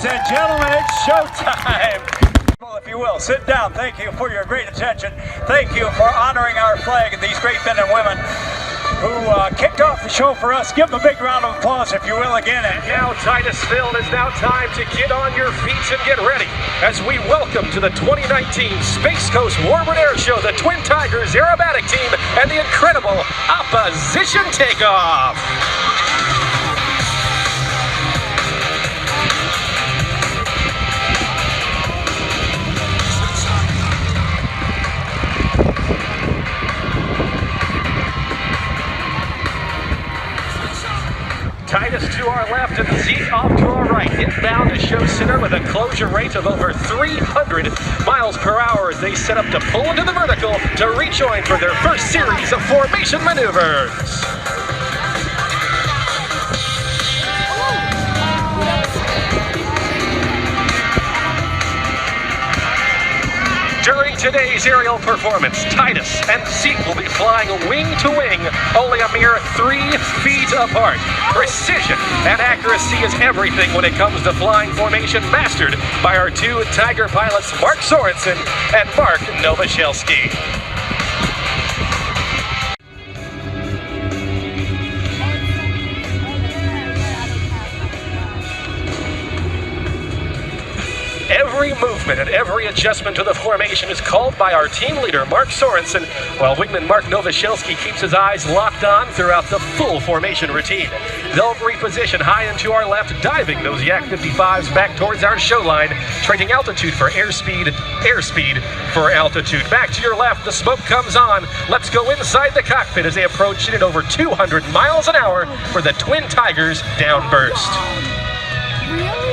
Ladies and gentlemen, it's showtime. If you will, sit down. Thank you for your great attention. Thank you for honoring our flag and these great men and women who kicked off the show for us. Give them a big round of applause, if you will, again. And now, Titusville, it's now time to get on your feet and get ready as we welcome to the 2019 Space Coast Warbird Air Show the Twin Tigers aerobatic team and the incredible Opposition Takeoff. Titus to our left and Zeke off to our right. Inbound to show center with a closure rate of over 300 miles per hour as they set up to pull into the vertical to rejoin for their first series of formation maneuvers. During today's aerial performance, Titus and Zeke will be flying wing to wing, only a mere 3 feet apart. Precision and accuracy is everything when it comes to flying formation, mastered by our two Tiger pilots, Mark Sorensen and Mark Novoselsky. Every movement and every adjustment to the formation is called by our team leader, Mark Sorensen, while wingman Mark Novoselsky keeps his eyes locked on throughout the full formation routine. They'll reposition high and to our left, diving those Yak 55s back towards our show line, trading altitude for airspeed for altitude. Back to your left, the smoke comes on. Let's go inside the cockpit as they approach it at over 200 miles an hour for the Twin Tigers downburst. Really?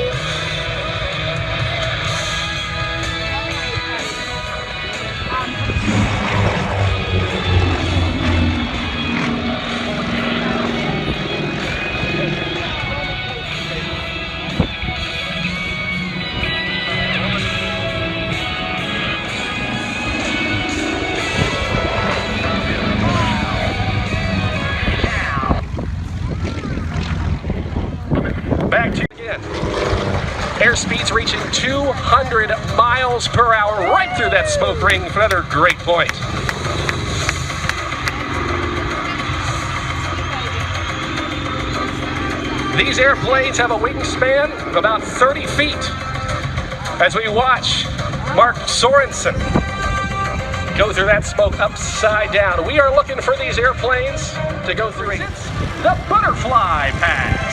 Back to you again. Airspeed's reaching 200 miles per hour right through that smoke ring for another great point. These airplanes have a wingspan of about 30 feet. As we watch Mark Sorensen go through that smoke upside down. We are looking for these airplanes to go through the butterfly pass.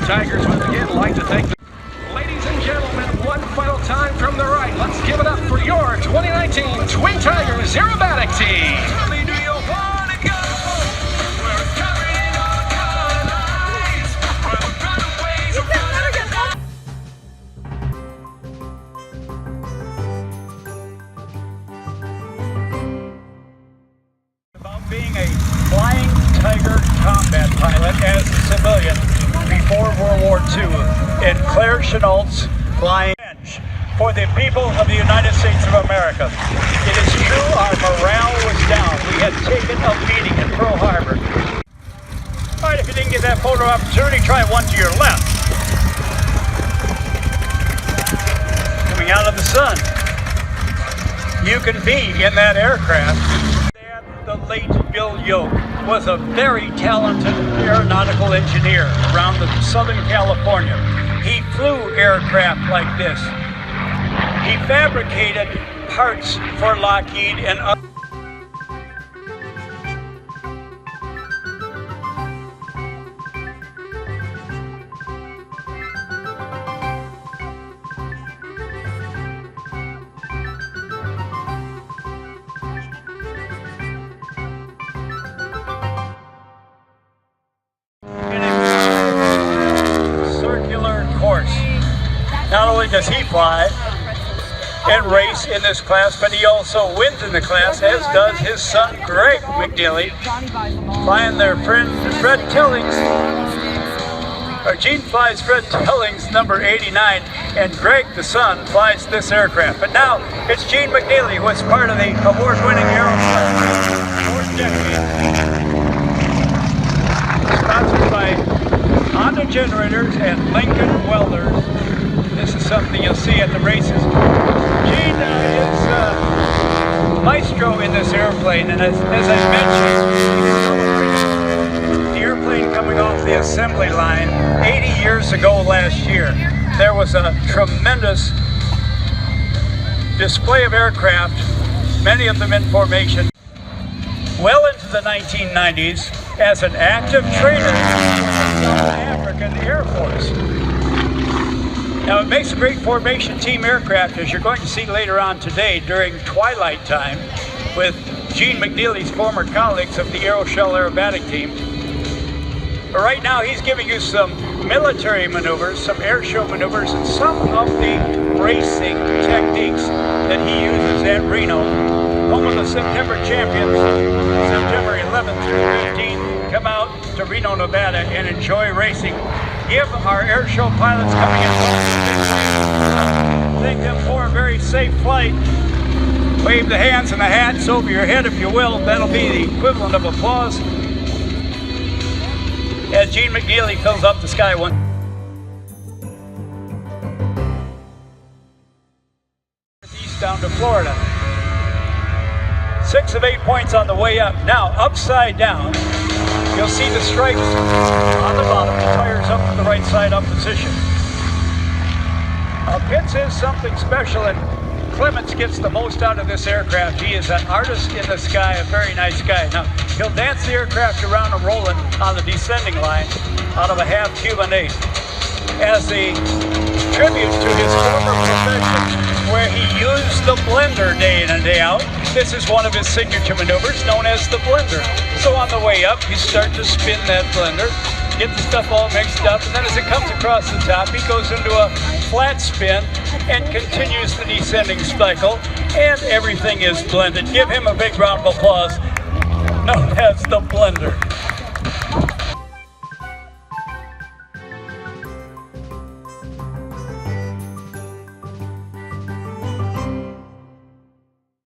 Tigers once again like to thank the ladies and gentlemen, one final time from the right. Let's give it up for your 2019 Twin Tigers aerobatic team. About being a flying Tiger combat pilot as a civilian before World War II in Claire Chenault's flying bench for the people of the United States of America. It is true, our morale was down. We had taken a beating in Pearl Harbor. All right, if you didn't get that photo opportunity, try one to your left. Coming out of the sun. You can be in that aircraft. The late Bill Yoak was a very talented aeronautical engineer around the Southern California. He flew aircraft like this. He fabricated parts for Lockheed and other. Not only does he fly and race in this class, but he also wins in the class, as does his son Greg McNeely, flying their friend Fred Tillings. Gene flies Fred Tillings number 89, and Greg, the son, flies this aircraft. But now it's Gene McNeely, who is part of the award-winning aerospace. Sponsored by Honda Generators and Lincoln Welders. This is something you'll see at the races. Gene is maestro in this airplane, and as I mentioned, the airplane coming off the assembly line 80 years ago last year, there was a tremendous display of aircraft, many of them in formation. Well into the 1990s, as an active trainer in the South African Air Force. Now, it makes a great formation team aircraft, as you're going to see later on today during twilight time with Gene McNeely's former colleagues of the Aeroshell Aerobatic team. But right now, he's giving you some military maneuvers, some air show maneuvers, and some of the racing techniques that he uses at Reno, home of the September champions, September 11th through 15th. Come out to Reno, Nevada, and enjoy racing. Give our air show pilots coming in, thank them for a very safe flight. Wave the hands and the hats over your head, if you will. That'll be the equivalent of applause. As Gene McNeely fills up the sky one. East down to Florida. 6 of 8 points on the way up. Now, upside down, you'll see the stripes on the bottom, the tires up to the right side up position. Pitts is something special, and Clements gets the most out of this aircraft. He is an artist in the sky, a very nice guy. Now, he'll dance the aircraft around and rolling on the descending line out of a half Cuban 8 as a tribute to his former profession, where he used the blender day in and day out. This is one of his signature maneuvers known as the blender. So on the way up, you start to spin that blender, get the stuff all mixed up, and then as it comes across the top, he goes into a flat spin and continues the descending cycle, and everything is blended. Give him a big round of applause, known as the blender.